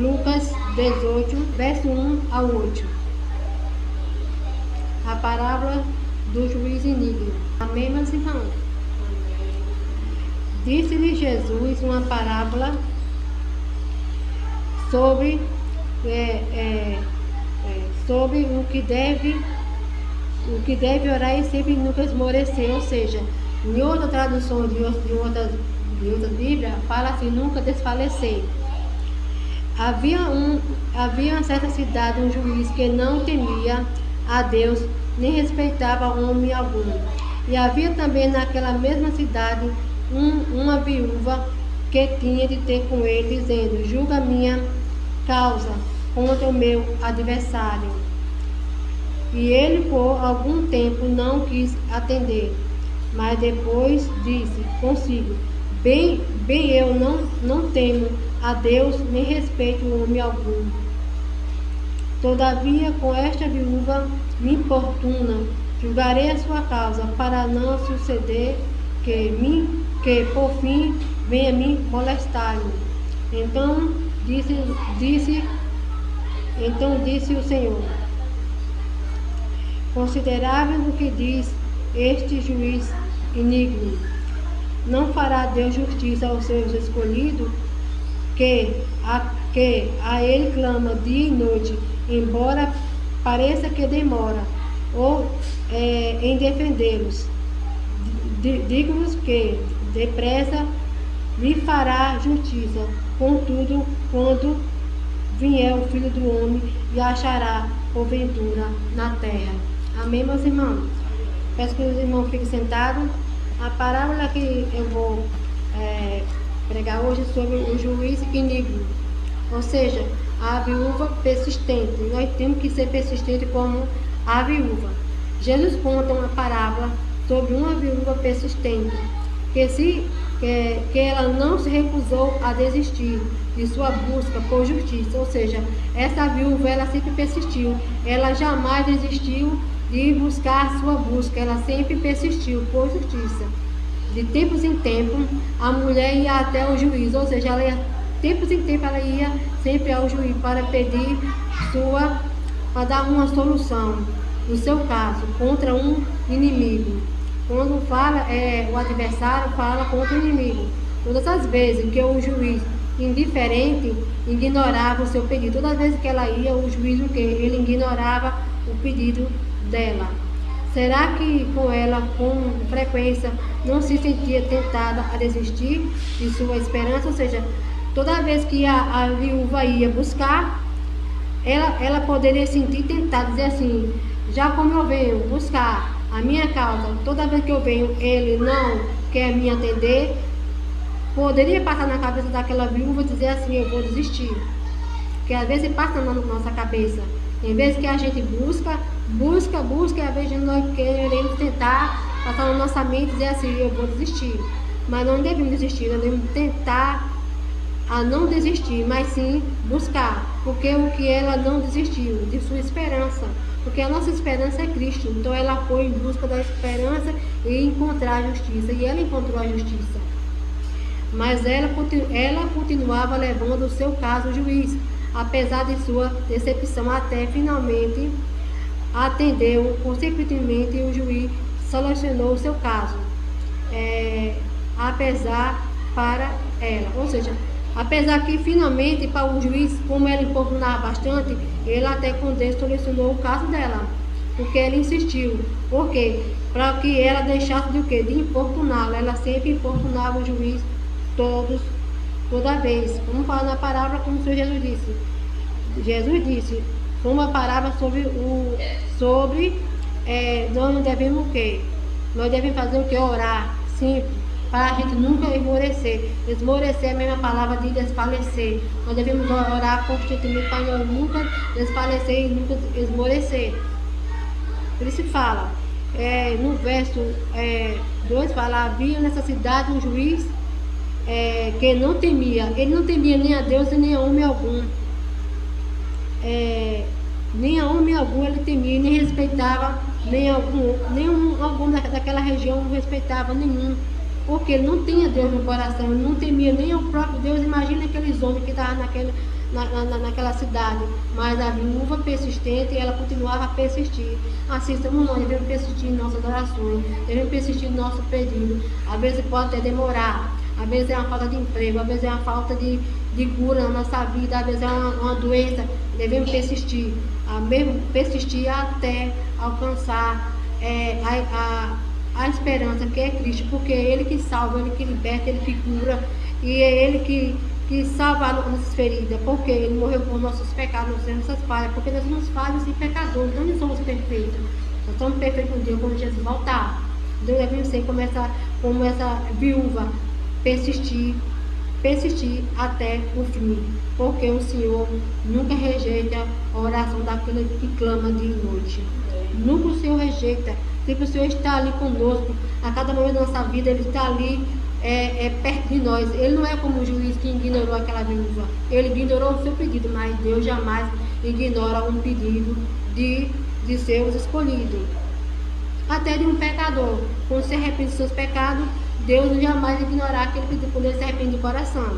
Lucas 18, verso 1 ao 8. A parábola do juiz iníquo. Amém, meus irmãos? Disse-lhe Jesus uma parábola sobre o que deve orar e sempre nunca esmorecer. Ou seja, em outra tradução de outra Bíblia, fala assim, nunca desfalecer. Havia uma certa cidade um juiz que não temia a Deus, nem respeitava homem algum. E havia também naquela mesma cidade uma viúva que tinha de ter com ele, dizendo, julga minha causa contra o meu adversário. E ele por algum tempo não quis atender, mas depois disse consigo, bem eu não temo a Deus, nem respeito homem algum. Todavia, com esta viúva me importuna, julgarei a sua causa, para não suceder que por fim venha me molestar-me. Então disse o Senhor, considerável o que diz este juiz iníquo, não fará Deus justiça aos seus escolhidos, que a ele clama dia e noite, embora pareça que demora, ou em defendê-los. Digo-vos que depressa lhe fará justiça. Contudo, quando vier o Filho do Homem, e achará porventura na terra. Amém, meus irmãos? Peço que os irmãos fiquem sentados. A parábola que eu vou pregar hoje sobre o juiz iníquo, ou seja, a viúva persistente. Nós temos que ser persistentes como a viúva. Jesus conta uma parábola sobre uma viúva persistente, que ela não se recusou a desistir de sua busca por justiça, ou seja, essa viúva ela sempre persistiu, ela jamais desistiu de buscar a sua busca, ela sempre persistiu por justiça. De tempos em tempos, a mulher ia até o juiz, ou seja, tempos em tempos ela ia sempre ao juiz para pedir para dar uma solução no seu caso, contra um inimigo. Quando fala, o adversário fala contra o inimigo. Todas as vezes que o juiz, indiferente, ignorava o seu pedido, todas as vezes que ela ia, o juiz, ele ignorava o pedido dela. Será que com ela, com frequência, não se sentia tentada a desistir de sua esperança? Ou seja, toda vez que a viúva ia buscar, ela poderia sentir tentada, dizer assim, já como eu venho buscar a minha causa, toda vez que eu venho, ele não quer me atender, poderia passar na cabeça daquela viúva dizer assim, eu vou desistir. Porque às vezes passa na nossa cabeça. Em vez que a gente busca, e às vezes nós queremos tentar passar na nossa mente e dizer assim, eu vou desistir. Mas não devemos desistir, nós devemos tentar a não desistir, mas sim buscar. Porque o que ela não desistiu de sua esperança. Porque a nossa esperança é Cristo. Então ela foi em busca da esperança e encontrar a justiça. E ela encontrou a justiça. Mas ela continuava levando o seu caso ao juiz, apesar de sua decepção, até finalmente atendeu consequentemente o juiz solucionou o seu caso, apesar para ela, ou seja, apesar que finalmente para o juiz, como ela importunava bastante, ele até com Deus solucionou o caso dela, porque ela insistiu, porque para que ela deixasse de importuná-la, ela sempre importunava o juiz toda vez, como fala na parábola, como o Senhor Jesus disse. Jesus disse uma parábola sobre nós não devemos o quê? Nós devemos fazer o quê? Orar, simples, para a gente nunca esmorecer. Esmorecer é a mesma palavra de desfalecer. Nós devemos orar constantemente para nós nunca desfalecer e nunca esmorecer. Por isso fala, no verso 2 fala, havia nessa cidade um juiz que não temia, ele não temia nem a Deus e nem a homem algum, nem a homem algum ele temia, nem respeitava nenhum algum daquela região, não respeitava nenhum, porque ele não tinha Deus no coração, ele não temia nem o próprio Deus. Imagina aqueles homens que estavam naquela cidade, mas a viúva persistente, ela continuava a persistir. Assim estamos nós, devemos persistir em nossas orações, devemos persistir no nosso pedido. Às vezes pode até demorar, às vezes é uma falta de emprego, às vezes é uma falta de cura na nossa vida, às vezes é uma doença. Devemos persistir, mesmo persistir até alcançar a esperança, que é Cristo, porque é Ele que salva, Ele que liberta, Ele que cura, e é Ele que salva nossas feridas, porque Ele morreu por nossos pecados, nossas falhas, porque nós somos falhos e pecadores, nós não somos perfeitos, nós somos perfeitos com Deus quando Jesus voltar. Então devemos ser como essa viúva, persistir até o fim, porque o Senhor nunca rejeita a oração daquele que clama de noite. Nunca o Senhor rejeita. Sempre o Senhor está ali conosco, a cada momento da nossa vida, Ele está ali perto de nós. Ele não é como o juiz que ignorou aquela viúva. Ele ignorou o seu pedido, mas Deus jamais ignora um pedido de seus escolhidos. Até de um pecador, quando se arrepende dos seus pecados, Deus jamais ignorará aquele pedido quando ele se arrepende do coração.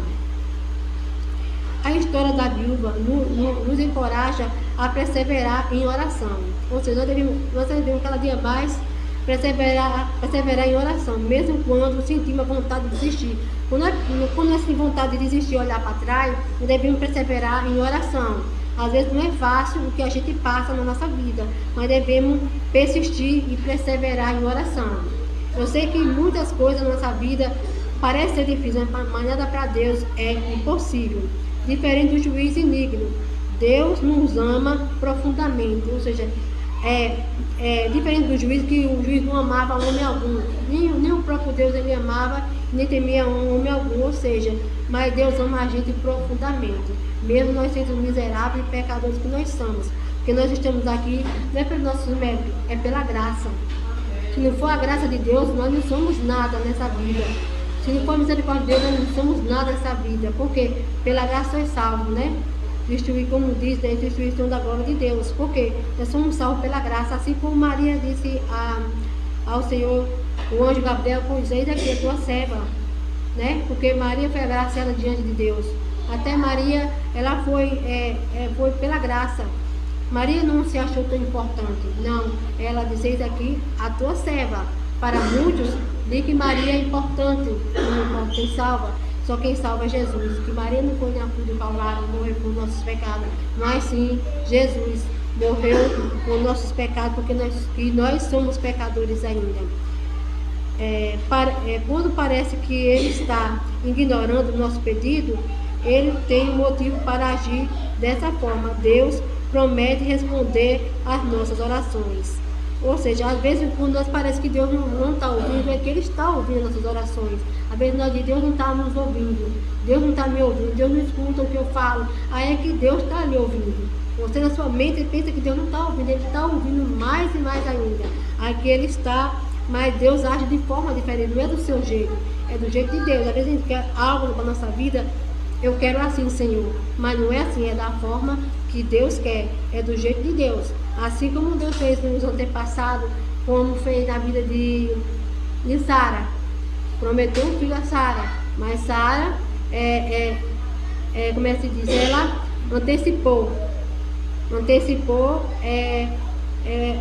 A história da viúva nos encoraja a perseverar em oração. Ou seja, nós devemos cada dia mais perseverar em oração, mesmo quando sentimos a vontade de desistir. Quando nós temos vontade de desistir e olhar para trás, nós devemos perseverar em oração. Às vezes não é fácil o que a gente passa na nossa vida, mas devemos persistir e perseverar em oração. Eu sei que muitas coisas na nossa vida parecem ser difíceis, mas nada para Deus é impossível. Diferente do juiz iníquo, Deus nos ama profundamente, ou seja, diferente do juiz, que o juiz não amava homem algum, nem o próprio Deus ele amava, nem temia homem algum, ou seja, mas Deus ama a gente profundamente, mesmo nós sendo miseráveis e pecadores que nós somos, porque nós estamos aqui não é pelos nossos méritos, é pela graça. Se não for a graça de Deus, nós não somos nada nessa vida. Se não for a misericórdia de Deus, nós não somos nada nessa vida. Porque pela graça sois salvos, né? Como diz, né? Distribuição da glória de Deus. Porque nós somos salvos pela graça. Assim como Maria disse ao Senhor, o anjo Gabriel, pois eis aqui a tua serva, né? Porque Maria foi agraciada diante de Deus. Até Maria, ela foi pela graça. Maria não se achou tão importante, não. Ela disse, eis aqui a tua serva. Para muitos, diz que Maria é importante, não importa quem salva, só quem salva é Jesus. Que Maria não foi na cruz do Calvário, morreu por nossos pecados, mas sim, Jesus morreu por nossos pecados, porque nós somos pecadores ainda. Quando parece que Ele está ignorando o nosso pedido, Ele tem um motivo para agir dessa forma. Deus promete responder às nossas orações. Ou seja, às vezes quando nós parece que Deus não está ouvindo, é que Ele está ouvindo nossas orações. Às vezes nós dizemos, Deus não está nos ouvindo, Deus não está me ouvindo, Deus não escuta o que eu falo. Aí é que Deus está lhe ouvindo. Você na sua mente pensa que Deus não está ouvindo, Ele está ouvindo mais e mais ainda. Aqui Ele está, mas Deus age de forma diferente, não é do seu jeito, é do jeito de Deus. Às vezes a gente quer algo para a nossa vida, eu quero assim, Senhor, mas não é assim, é da forma que Deus quer, é do jeito de Deus. Assim como Deus fez nos antepassados, como fez na vida de Sara. Prometeu um filho a Sara, mas Sara, como é que se diz? Ela antecipou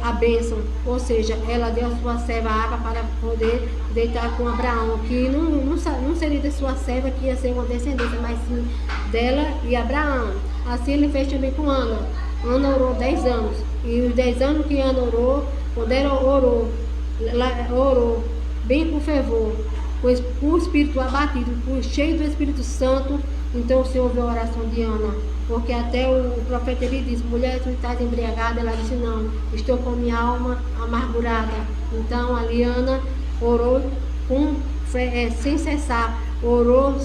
a bênção, ou seja, ela deu a sua serva Agar para poder deitar com Abraão, que não seria da sua serva que ia ser uma descendência, mas sim dela e Abraão. Assim ele fez também com Ana. Ana orou 10 anos, e os 10 anos que Ana orou, quando ela orou bem com fervor, pois o espírito abatido, cheio do Espírito Santo, então o Senhor ouviu a oração de Ana, porque até o profeta ele disse, mulher, tu estás embriagada? Ela disse, não, estou com minha alma amargurada. Então ali Ana orou sem cessar, orou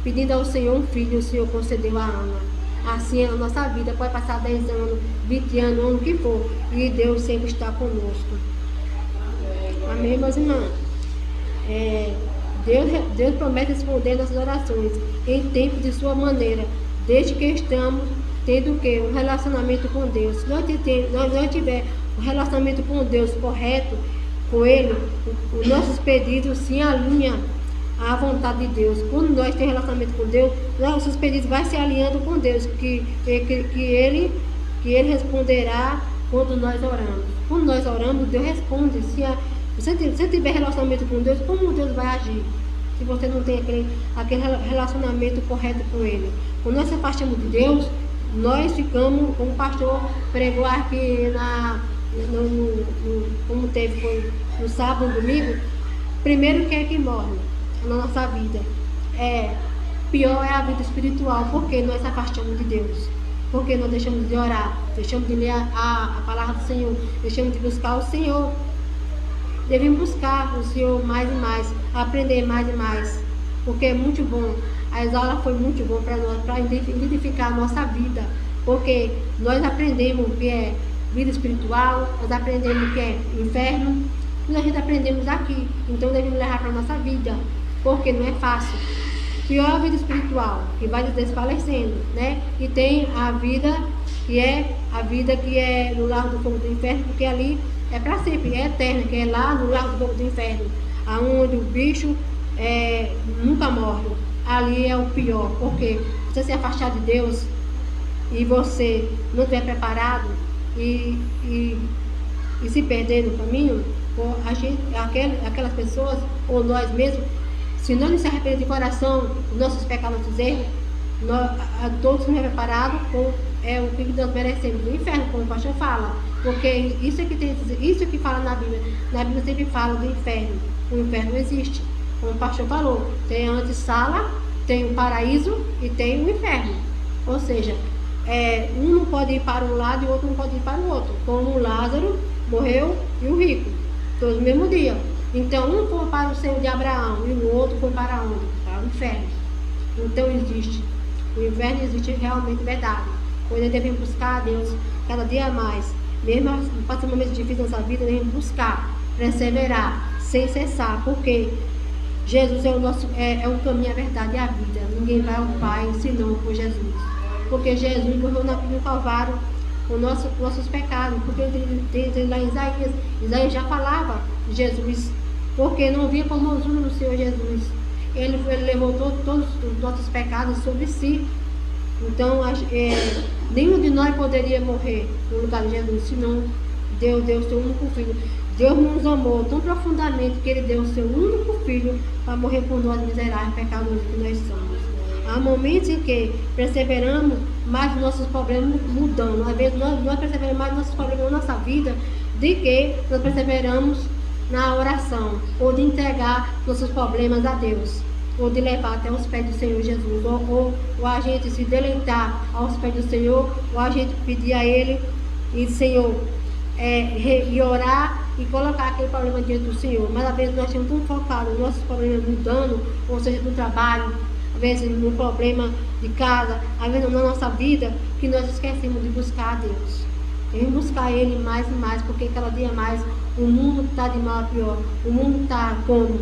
pedindo ao Senhor um filho, o Senhor concedeu a Ana. Assim a nossa vida pode passar 10 anos, 20 anos, ano que for, e Deus sempre está conosco. Amém, meus irmãos? Deus promete responder nossas orações em tempo de sua maneira, desde que estamos tendo o quê? Um relacionamento com Deus. Se nós tiver um relacionamento com Deus correto, com Ele, os nossos pedidos se alinham à vontade de Deus. Quando nós temos relacionamento com Deus, nossos pedidos vão se alinhando com Deus, que Ele responderá quando nós oramos. Quando nós oramos, Deus responde. Se você tiver relacionamento com Deus, como Deus vai agir? Se você não tem aquele relacionamento correto com Ele. Quando nós se afastamos de Deus, nós ficamos, como o pastor pregou aqui como foi no sábado, no domingo, primeiro que é que morre na nossa vida. Pior é a vida espiritual, porque nós se afastamos de Deus. Porque nós deixamos de orar, deixamos de ler a palavra do Senhor, deixamos de buscar o Senhor. Devemos buscar o Senhor mais e mais, aprender mais e mais, porque é muito bom. A escola foi muito bom para nós, para identificar a nossa vida, porque nós aprendemos o que é vida espiritual, nós aprendemos o que é inferno, e a gente aprendemos aqui. Então devemos levar para a nossa vida, porque não é fácil. Pior a vida espiritual, que vai desfalecendo, né? E tem a vida que é no lago do fogo do inferno, porque ali é para sempre, é eterno, que é lá no lago do fogo do inferno, aonde o bicho nunca morre. Ali é o pior, porque você se afastar de Deus e você não estiver preparado e se perder no caminho, aquelas pessoas, ou nós mesmos, se nós não se arrepender de coração dos nossos pecados, nossos erros, todos somos preparados com o que nós merecemos, o inferno, como o pastor fala, porque isso é que fala na Bíblia. Na Bíblia sempre fala do inferno. O inferno existe, como o pastor falou, tem a antessala, tem o paraíso e tem o inferno. Ou seja, um não pode ir para um lado e o outro não pode ir para o outro, como o Lázaro morreu e o rico, todos no mesmo dia. Então um foi para o seio de Abraão e o outro foi para onde? Para o inferno. Então existe, o inferno existe realmente, verdade. Pois nós devemos buscar a Deus cada dia mais, mesmo passando momentos difíceis na nossa vida, devemos buscar, perseverar, sem cessar, porque Jesus é o caminho, a verdade e a vida. Ninguém vai ao Pai senão por Jesus. Porque Jesus morreu no Calvário os nossos pecados. Porque tem lá em Isaías já falava de Jesus. Porque não havia formosura no Senhor Jesus. Ele levou todos os nossos pecados sobre si. Então, nenhum de nós poderia morrer no lugar de Jesus, senão Deus deu o seu único filho. Deus nos amou tão profundamente que Ele deu o seu único filho para morrer por nós miseráveis, pecadores que nós somos. Há momentos em que perseveramos mais os nossos problemas mudando. Às vezes nós perseveramos mais os nossos problemas na nossa vida do que nós perseveramos na oração, ou de entregar nossos problemas a Deus, ou de levar até os pés do Senhor Jesus, ou a gente se deleitar aos pés do Senhor, ou a gente pedir a Ele, e Senhor, e orar e colocar aquele problema diante do Senhor. Mas às vezes nós estamos tão focados nos nossos problemas mudando, ou seja, no trabalho, às vezes no problema de casa, às vezes na nossa vida, que nós esquecemos de buscar a Deus. Devemos buscar Ele mais e mais, porque cada dia mais o mundo está de mal a pior. O mundo está como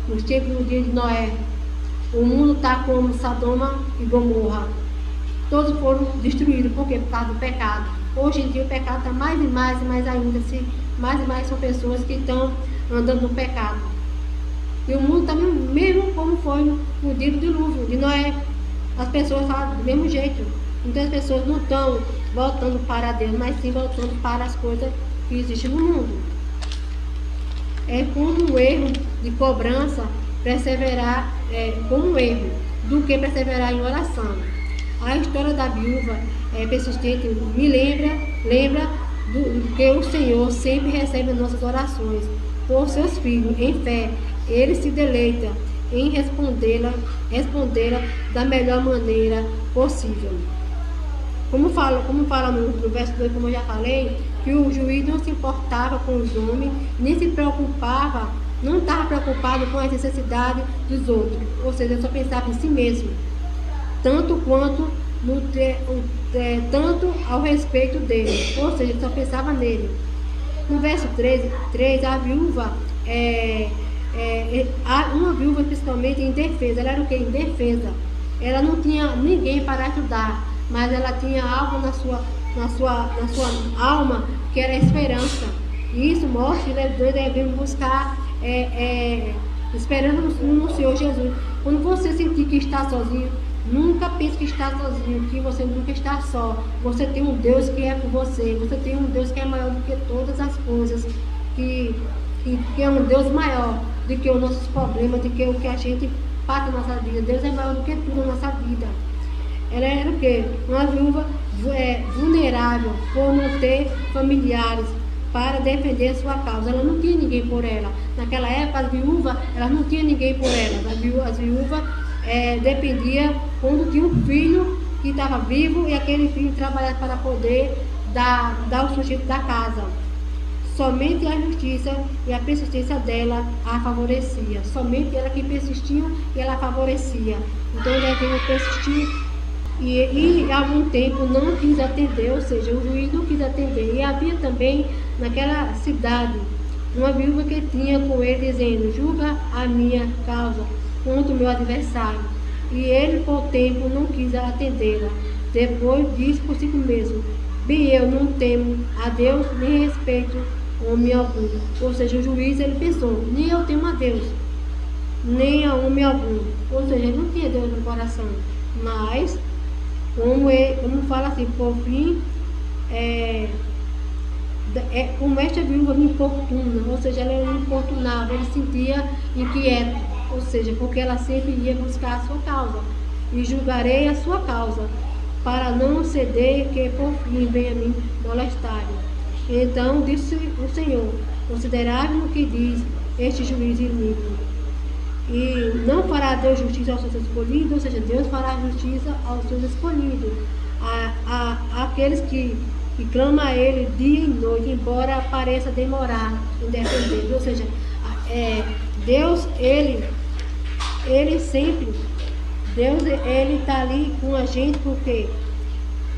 nos tempos do dia de Noé. O mundo está como Sodoma e Gomorra. Todos foram destruídos, por quê? Por causa do pecado. Hoje em dia o pecado está mais e mais e mais ainda. Mais e mais são pessoas que estão andando no pecado. E o mundo também, mesmo como foi no dia do dilúvio de Noé, as pessoas falam do mesmo jeito. Então as pessoas não estão voltando para Deus, mas sim voltando para as coisas que existem no mundo. É como um erro de cobrança perseverar, como um erro, do que perseverar em oração. A história da viúva persistente me lembra do que o Senhor sempre recebe as nossas orações por seus filhos em fé. Ele se deleita em respondê-la da melhor maneira possível. Como fala no verso 2, como eu já falei, que o juiz não se importava com os homens, nem se preocupava, não estava preocupado com as necessidades dos outros, ou seja, só pensava em si mesmo, tanto ao respeito dele, ou seja, só pensava nele. No verso 3 a viúva, uma viúva principalmente em defesa, ela era o que? Em defesa. Ela não tinha ninguém para ajudar, mas ela tinha algo na sua alma que era a esperança. E isso mostra que nós devemos buscar esperando no Senhor Jesus. Quando você sentir que está sozinho, nunca pense que está sozinho, que você nunca está só. Você tem um Deus que é por você, você tem um Deus que é maior do que todas as coisas, que é um Deus maior do que os nossos problemas, do que o que a gente passa na nossa vida. Deus é maior do que tudo na nossa vida. Ela era o quê? Uma viúva vulnerável por não ter familiares para defender sua causa. Ela não tinha ninguém por ela. Naquela época, as viúvas, elas não tinham ninguém por ela. As viúvas dependiam quando tinha um filho que estava vivo e aquele filho trabalhava para poder dar o sustento da casa. Somente a justiça e a persistência dela a favorecia. Somente ela que persistiu e ela favorecia. Então devemos persistir. E há algum tempo não quis atender, ou seja, o juiz não quis atender. E havia também naquela cidade uma viúva que tinha com ele dizendo: julga a minha causa contra o meu adversário. E ele por tempo não quis atendê-la. Depois disse por si mesmo: bem, eu não temo a Deus nem respeito homem algum. Ou seja, o juiz ele pensou: nem eu temo a Deus, nem a homem algum. Ou seja, ele não tinha Deus no coração. Mas como fala assim, por fim, como esta viúva me importuna, ou seja, ela me importunava, ele sentia inquieto, ou seja, porque ela sempre ia buscar a sua causa, e julgarei a sua causa, para não ceder que por fim venha a mim molestar. Então disse o Senhor: considerai o que diz este juiz iníquo. E não fará Deus justiça aos seus escolhidos, ou seja, Deus fará justiça aos seus escolhidos, aqueles que clamam a Ele dia e noite, embora pareça demorar em defender. Ou seja, Deus, Ele sempre, Deus, Ele está ali com a gente, porque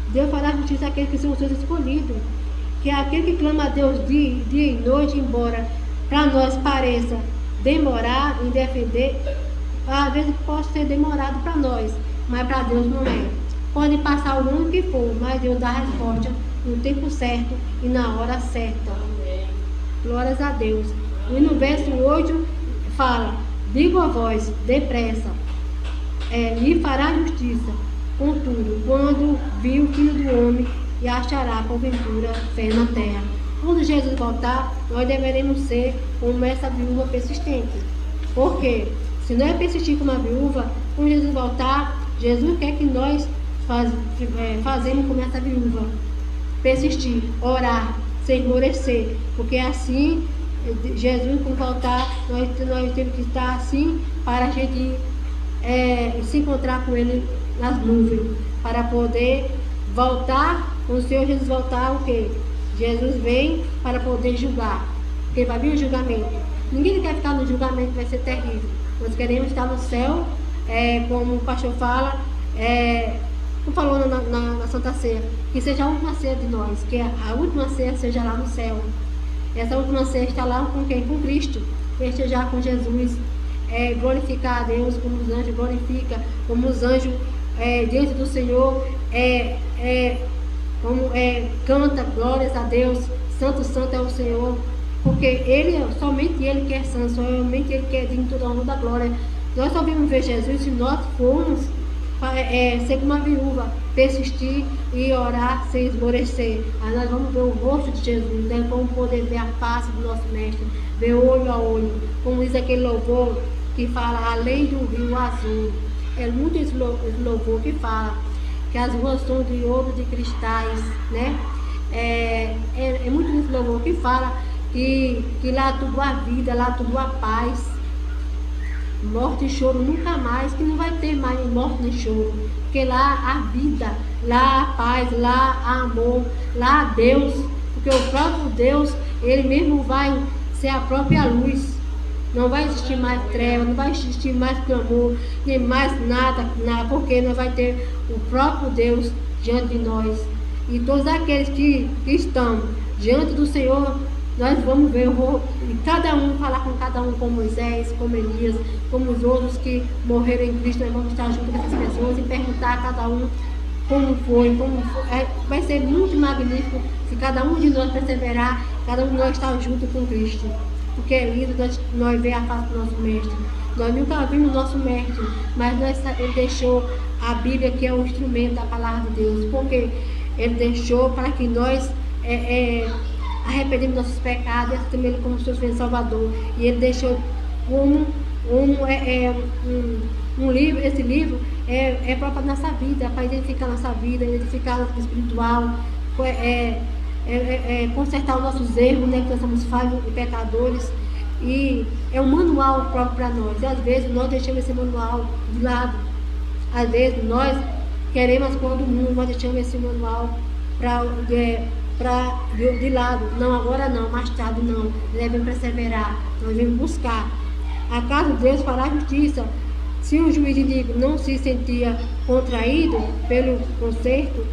Deus fará justiça àqueles que são os seus escolhidos, que é aquele que clama a Deus dia e noite, embora para nós pareça demorar em defender. Às vezes pode ser demorado para nós, mas para Deus não é. Pode passar o ano que for, mas Deus dá a resposta no tempo certo e na hora certa. Glórias a Deus. E no verso 8 fala: digo a vós, depressa, lhe fará justiça. Contudo, quando viu o Filho do Homem, e achará porventura fé na terra. Quando Jesus voltar, nós deveremos ser como essa viúva persistente. Porque se nós persistir como a viúva, quando Jesus voltar, Jesus quer que nós fazemos como essa viúva. Persistir, orar, sem esmorecer. Porque assim, Jesus quando voltar, nós temos que estar assim para a gente se encontrar com Ele nas nuvens. Para poder voltar, quando o Senhor Jesus voltar, o quê? Jesus vem para poder julgar, porque vai vir o julgamento. Ninguém quer ficar no julgamento, vai ser terrível. Nós queremos estar no céu, como o pastor fala, como falou na Santa Ceia, que seja a última ceia de nós, que a última ceia seja lá no céu. Essa última ceia está lá com quem? Com Cristo, festejar com Jesus, glorificar a Deus, como os anjos glorificam, como os anjos diante do Senhor, canta glórias a Deus, santo, santo é o Senhor, porque somente Ele que é santo, somente Ele que é digno de toda a honra da glória. Nós só vimos ver Jesus se nós formos ser como uma viúva, persistir e orar sem esmorecer. Aí nós vamos ver o rosto de Jesus, né? Vamos poder ver a face do nosso Mestre, ver olho a olho, como diz aquele louvor que fala além do rio azul. É muito esse louvor que fala que as ruas são de ouro, de cristais, né? É muito esse louvor que fala que lá tudo há vida, lá tudo há paz. Morte e choro nunca mais, que não vai ter mais morte nem choro, porque lá há vida, lá há paz, lá há amor, lá há Deus, porque o próprio Deus, Ele mesmo vai ser a própria luz. Não vai existir mais treva, não vai existir mais clamor, nem mais nada, porque nós vai ter o próprio Deus diante de nós. E todos aqueles que estão diante do Senhor, nós vamos ver e cada um falar com cada um, como Moisés, como Elias, como os outros que morreram em Cristo. Nós vamos estar junto com essas pessoas e perguntar a cada um como foi. Vai ser muito magnífico se cada um de nós perseverar, cada um de nós estar junto com Cristo. porque é lindo nós ver a face do nosso mestre. Nós nunca vimos o nosso mestre, mas ele deixou a Bíblia, que é o instrumento da palavra de Deus, porque ele deixou para que nós arrependemos nossos pecados e aceitemos ele como seu Senhor Salvador. E ele deixou um livro. Esse livro é próprio da nossa vida, para identificar nossa vida, identificar nosso espiritual, consertar os nossos erros, né, que nós somos falhos e pecadores. E é um manual próprio para nós. E às vezes nós deixamos esse manual de lado. Às vezes nós queremos as coisas do mundo, nós deixamos esse manual de lado. Não, agora não, mais tarde não. Devemos perseverar, nós devemos buscar. Acaso Deus fará justiça se o juiz iníquo não se sentia contraído pelo conserto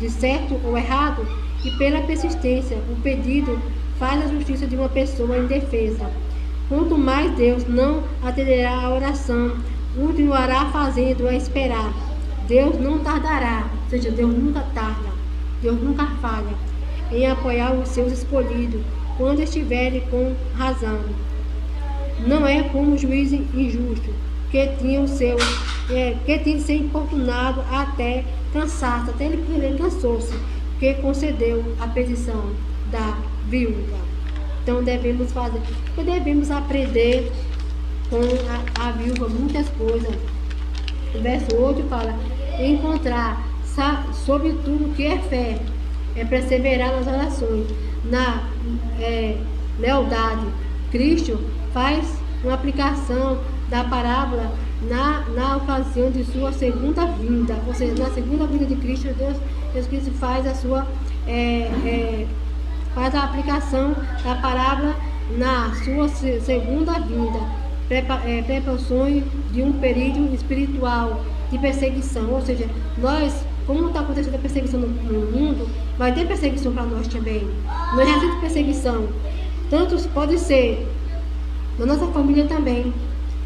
de certo ou errado? E pela persistência, o pedido faz a justiça de uma pessoa indefesa. Quanto mais Deus não atenderá à oração, continuará fazendo-a esperar. Deus não tardará, ou seja, Deus nunca tarda, Deus nunca falha em apoiar os seus escolhidos quando estiverem com razão. Não é como o juiz injusto, que tinha de ser importunado até cansaço, até ele cansou-se, que concedeu a petição da viúva. Então devemos aprender com a viúva muitas coisas. O verso 8 fala: encontrar sobre tudo que é fé, é perseverar nas orações, na lealdade. Cristo faz uma aplicação da parábola na ocasião de sua segunda vinda, ou seja, na segunda vinda de Cristo, Deus Cristo faz a sua faz a aplicação da parábola na sua segunda vinda, preparações de um período espiritual de perseguição. Ou seja, nós, como está acontecendo a perseguição no mundo, vai ter perseguição para nós também. Nós já temos perseguição, tanto pode ser na nossa família também,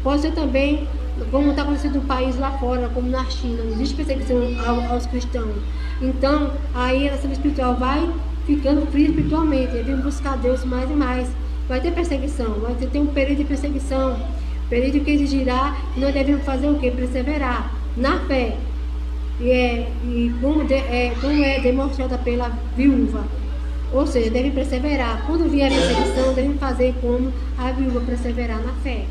pode ser também como está acontecendo no país lá fora, como na China, não existe perseguição aos cristãos. Então, aí a nação espiritual vai ficando fria espiritualmente, devemos buscar Deus mais e mais. Vai ter perseguição, vai ter um período de perseguição, período que exigirá que nós devemos fazer o quê? Perseverar na fé. Como é demonstrada pela viúva. Ou seja, devem perseverar. Quando vier a perseguição, devem fazer como a viúva, perseverar na fé.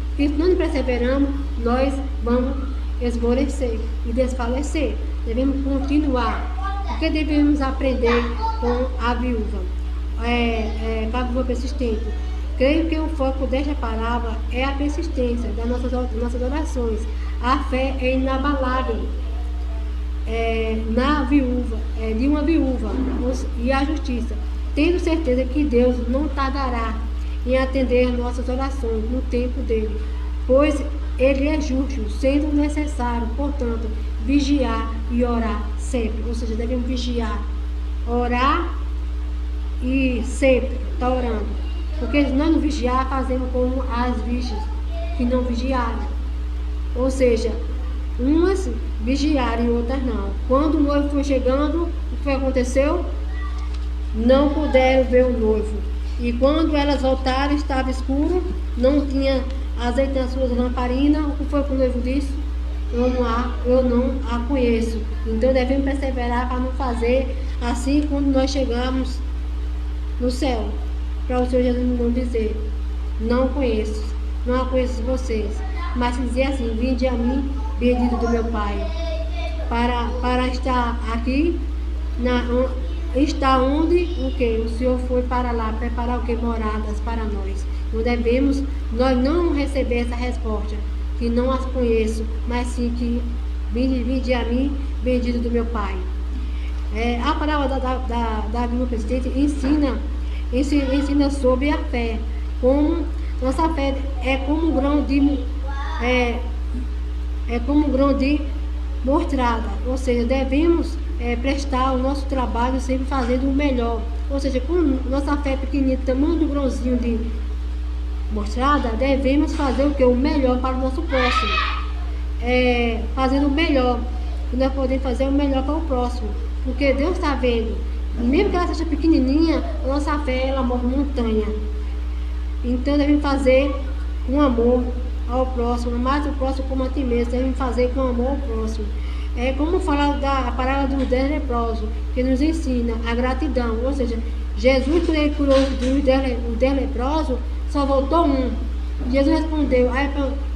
Porque se não perseveramos, nós vamos esmorecer e desfalecer. Devemos continuar. Porque devemos aprender com a viúva, com a viúva persistente. Creio que o foco desta palavra é a persistência das nossas orações. A fé é inabalável na viúva, de uma viúva, e a justiça, tendo certeza que Deus não tardará em atender nossas orações no tempo dele, pois ele é justo, sendo necessário, portanto, vigiar e orar sempre. Ou seja, devemos vigiar, orar e sempre estar orando. Porque se nós não vigiar, fazemos como as virgens que não vigiaram. Ou seja, umas vigiaram e outras não. Quando o noivo foi chegando, o que aconteceu? Não puderam ver o noivo. E quando elas voltaram, estava escuro, não tinha azeite nas suas lamparinas. O que foi que o noivo disse? Eu não a conheço. Então devemos perseverar para não fazer assim quando nós chegamos no céu. Para o Senhor Jesus não dizer: não conheço, não a conheço vocês. Mas dizer assim: vinde a mim, bendito do meu Pai. Para estar aqui, está onde o que? O Senhor foi para lá, preparar o que? Moradas para nós. Nós não receber essa resposta, que não as conheço, mas sim que vinde a mim, bendito do meu Pai. A palavra da viúva persistente ensina sobre a fé. Como nossa fé é como um grão de mostarda. Ou seja, devemos prestar o nosso trabalho sempre fazendo o melhor. Ou seja, com nossa fé pequenina, tamanho do grãozinho de mostarda, devemos fazer o que? O melhor para o nosso próximo. Fazendo o melhor. E nós podemos fazer o melhor para o próximo. Porque Deus está vendo. Mesmo que ela seja pequenininha, a nossa fé ela move montanha. Então devemos fazer com amor ao próximo, mais o próximo como a ti mesmo, devemos fazer com amor ao próximo. É como falar da parábola dos 10 leprosos, que nos ensina a gratidão. Ou seja, Jesus, quando ele curou os 10 leprosos, só voltou um. Jesus respondeu,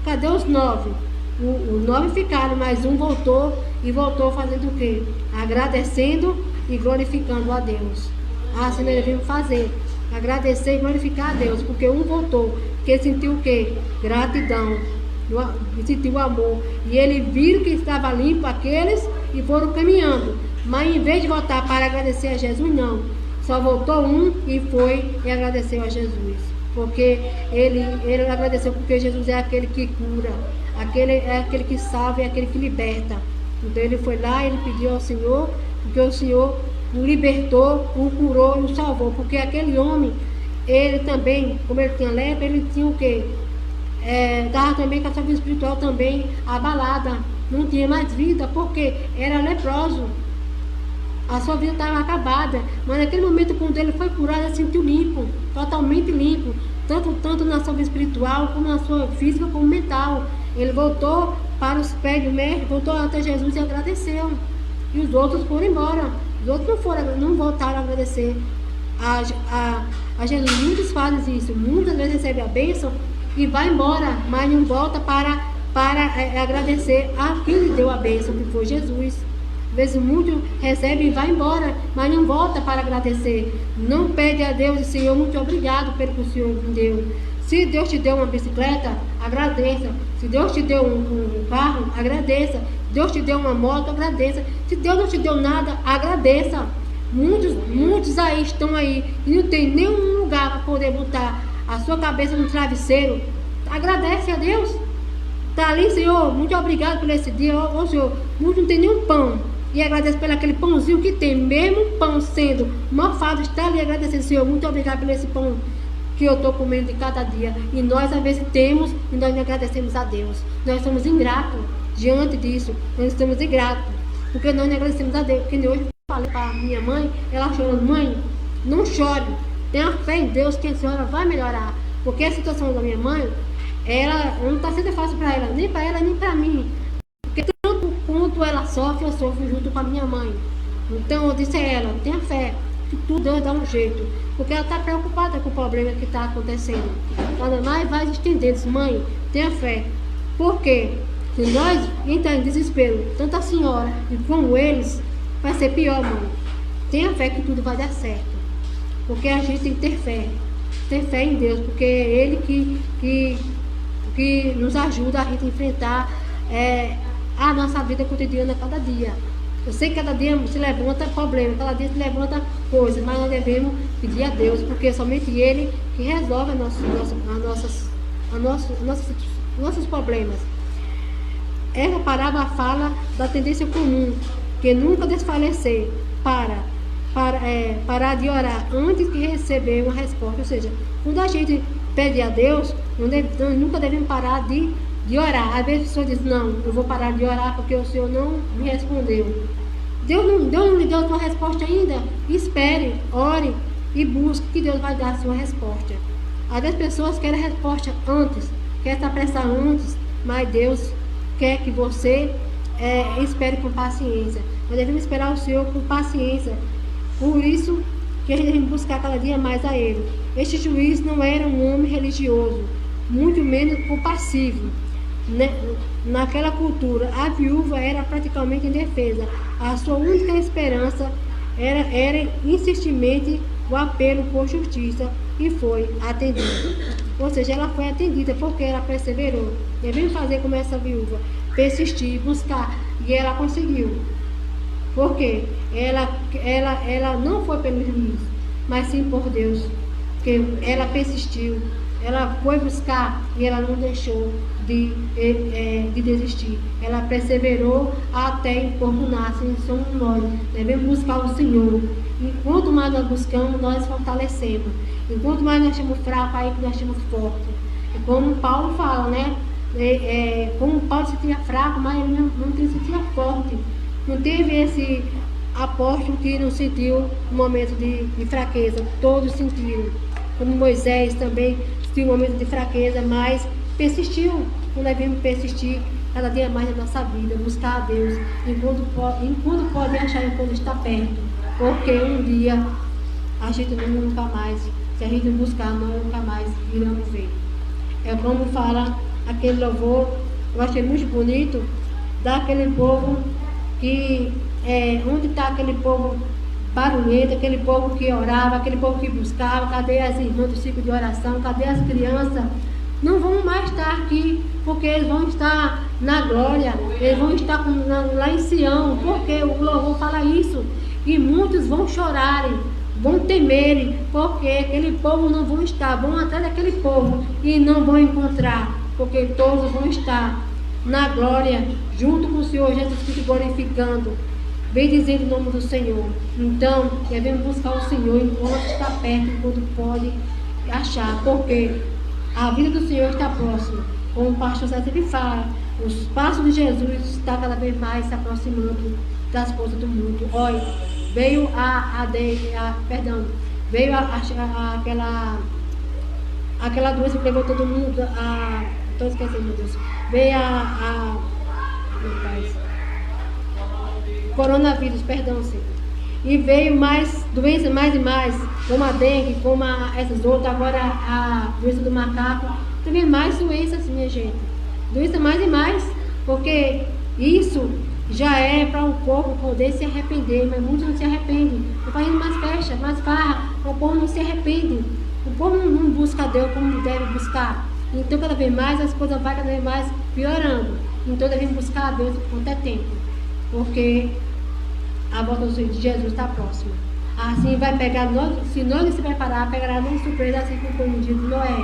cadê os 9? Os 9 ficaram, mas um voltou, e voltou fazendo o quê? Agradecendo e glorificando a Deus. Assim nós devemos fazer, agradecer e glorificar a Deus, porque um voltou, porque sentiu o quê? Gratidão, sentiu amor, e ele viu que estava limpo aqueles e foram caminhando, mas em vez de voltar para agradecer a Jesus, não, só voltou um e foi e agradeceu a Jesus, porque ele agradeceu, porque Jesus é aquele que cura, é aquele que salva, é aquele que liberta. Então ele foi lá, ele pediu ao Senhor, porque o Senhor o libertou, o curou e o salvou, porque aquele homem, ele também, como ele tinha lepra, ele tinha o quê? Estava também com a sua vida espiritual também abalada, não tinha mais vida, porque era leproso, a sua vida estava acabada, mas naquele momento quando ele foi curado, ele se sentiu limpo, totalmente limpo, tanto na sua vida espiritual, como na sua física, como mental. Ele voltou para os pés do mestre, voltou até Jesus e agradeceu, e os outros foram embora. Os outros não voltaram a agradecer a Jesus. Muitos fazem isso, muitas vezes recebem a bênção e vai embora, mas não volta para agradecer a quem lhe deu a bênção, que foi Jesus. Às vezes muitos recebem e vai embora, mas não volta para agradecer. Não pede a Deus, Senhor, muito obrigado pelo que o Senhor me deu. Se Deus te deu uma bicicleta, agradeça. Se Deus te deu um carro, agradeça. Se Deus te deu uma moto, agradeça. Se Deus não te deu nada, agradeça. Muitos aí estão aí e não tem nenhum lugar para poder botar a sua cabeça no travesseiro. Agradece a Deus. Está ali, Senhor, muito obrigado por esse dia. Senhor, muitos não tem nenhum pão. E agradece pelo aquele pãozinho que tem. Mesmo o pão sendo mofado, está ali agradecendo, Senhor, muito obrigado por esse pão que eu estou comendo de cada dia. E nós às vezes temos e nós não agradecemos a Deus. Nós somos ingratos diante disso. Nós estamos ingratos porque nós não agradecemos a Deus. Porque hoje eu falei para minha mãe, ela chorando, mãe, não chore, tenha fé em Deus que a senhora vai melhorar. Porque a situação da minha mãe, ela não está sendo fácil para ela, nem para ela, nem para mim. Porque tanto quanto ela sofre, eu sofro junto com a minha mãe. Então eu disse a ela, tenha fé, que tudo Deus dá um jeito. Porque ela está preocupada com o problema que está acontecendo. Ela vai estender, diz, mãe, tenha fé. Porque se nós entrarmos em desespero, tanto a senhora e como eles, vai ser pior, mãe. Tenha fé que tudo vai dar certo. Porque a gente tem que ter fé em Deus, porque é Ele que nos ajuda a gente enfrentar a nossa vida cotidiana cada dia. Eu sei que cada dia se levanta problema, cada dia se levanta coisas, mas nós devemos pedir a Deus, porque é somente Ele que resolve nossos problemas. Essa parábola fala da tendência comum, que nunca desfalecer, parar de orar antes de receber uma resposta. Ou seja, quando a gente pede a Deus, nós nunca devemos parar de orar. Às vezes a pessoa diz, não, eu vou parar de orar porque o Senhor não me respondeu. Deus não lhe deu a sua resposta ainda? Espere, ore e busque que Deus vai dar a sua resposta. Às vezes as pessoas querem a resposta antes, querem se apressar antes, mas Deus quer que você espere com paciência. Nós devemos esperar o Senhor com paciência. Por isso que a gente deve buscar cada dia mais a Ele. Este juiz não era um homem religioso, muito menos compassivo. Naquela cultura, a viúva era praticamente indefesa. A sua única esperança era insistentemente o apelo por justiça e foi atendida. Ou seja, ela foi atendida porque ela perseverou. Devemos fazer como essa viúva, persistir, buscar, e ela conseguiu. Porque ela não foi pelo juiz, mas sim por Deus. Porque ela persistiu, ela foi buscar e ela não deixou de desistir. Ela perseverou até importunar-se. Somos nós. Devemos buscar o Senhor. Enquanto mais nós buscamos, nós fortalecemos. Enquanto mais nós estamos fracos, aí que nós estamos fortes. E como Paulo fala, né? Como Paulo se sentia fraco, mas ele não se sentia forte. Não teve esse apóstolo que não sentiu no momento de fraqueza. Todos sentiram. Como Moisés também tinha um momento de fraqueza, mas persistiu. Nós devemos persistir cada dia mais na nossa vida, buscar a Deus, enquanto pode achar, enquanto está perto, porque um dia a gente nunca mais, se a gente não buscar, nunca mais iremos ver. É como fala aquele louvor, eu achei muito bonito, daquele povo que, onde está aquele povo barulhento, aquele povo que orava, aquele povo que buscava, cadê as irmãs do ciclo de oração, cadê as crianças? Não vão mais estar aqui, porque eles vão estar na glória, eles vão estar lá em Sião, porque o louvor fala isso, e muitos vão chorarem, vão temerem, porque aquele povo não vão estar, vão atrás daquele povo e não vão encontrar, porque todos vão estar na glória, junto com o Senhor Jesus Cristo glorificando, bem dizendo o nome do Senhor. Então, devemos buscar o Senhor enquanto está perto, enquanto pode achar, porque a vida do Senhor está próxima. Como o pastor Zé sempre fala, os passos de Jesus estão cada vez mais se aproximando das coisas do mundo. Olha, veio aquela doença que levou todo mundo, estou esquecendo, meu Deus. Veio coronavírus, perdão, Senhor. E veio mais doenças, mais e mais, como a dengue, como essas outras, agora a doença do macaco. Teve mais doenças, minha gente. Doenças mais e mais, porque isso já é para o povo poder se arrepender, mas muitos não se arrependem. Estão fazendo mais festa, mais farra, o povo não se arrepende. O povo não busca a Deus como deve buscar. Então, cada vez mais, as coisas vão cada vez mais piorando. Então, devemos buscar a Deus enquanto é tempo, porque a volta de Jesus está próxima. Assim vai pegar, se nós não se preparar, pegará uma surpresa, assim como foi no dia de Noé.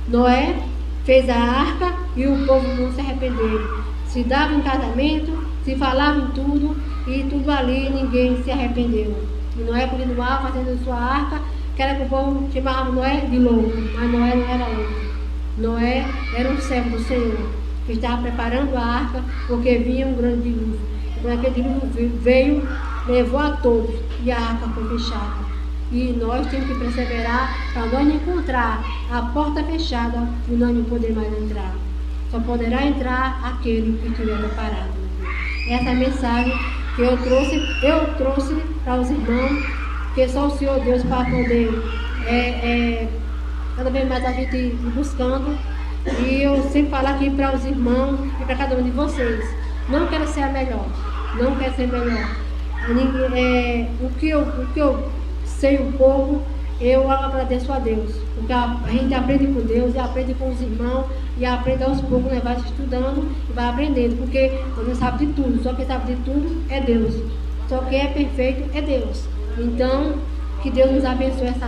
Noé fez a arca e o povo não se arrependeu. Se dava em casamento, se falava em tudo, e tudo ali, ninguém se arrependeu. E Noé continuava fazendo sua arca, que era que o povo chamava Noé de louco, mas Noé não era louco. Noé era um servo do Senhor, que estava preparando a arca, porque vinha um grande dilúvio. Quando aquele dilúvio veio, levou a todos, e a arca foi fechada. E nós temos que perseverar para nós não encontrar a porta fechada e nós não poder mais entrar. Só poderá entrar aquele que estiver preparado. Essa é a mensagem que eu trouxe para os irmãos, que só o Senhor Deus para poder cada vez mais a gente ir buscando. E eu sempre falo aqui para os irmãos e para cada um de vocês: não quero ser a melhor, não quero ser melhor. O que eu sei um pouco, eu agradeço a Deus, porque a gente aprende com Deus e aprende com os irmãos e aprende aos poucos, né? Vai estudando e vai aprendendo, porque nós não sabe de tudo, só quem sabe de tudo é Deus, só quem é perfeito é Deus. Então, que Deus nos abençoe essa noite.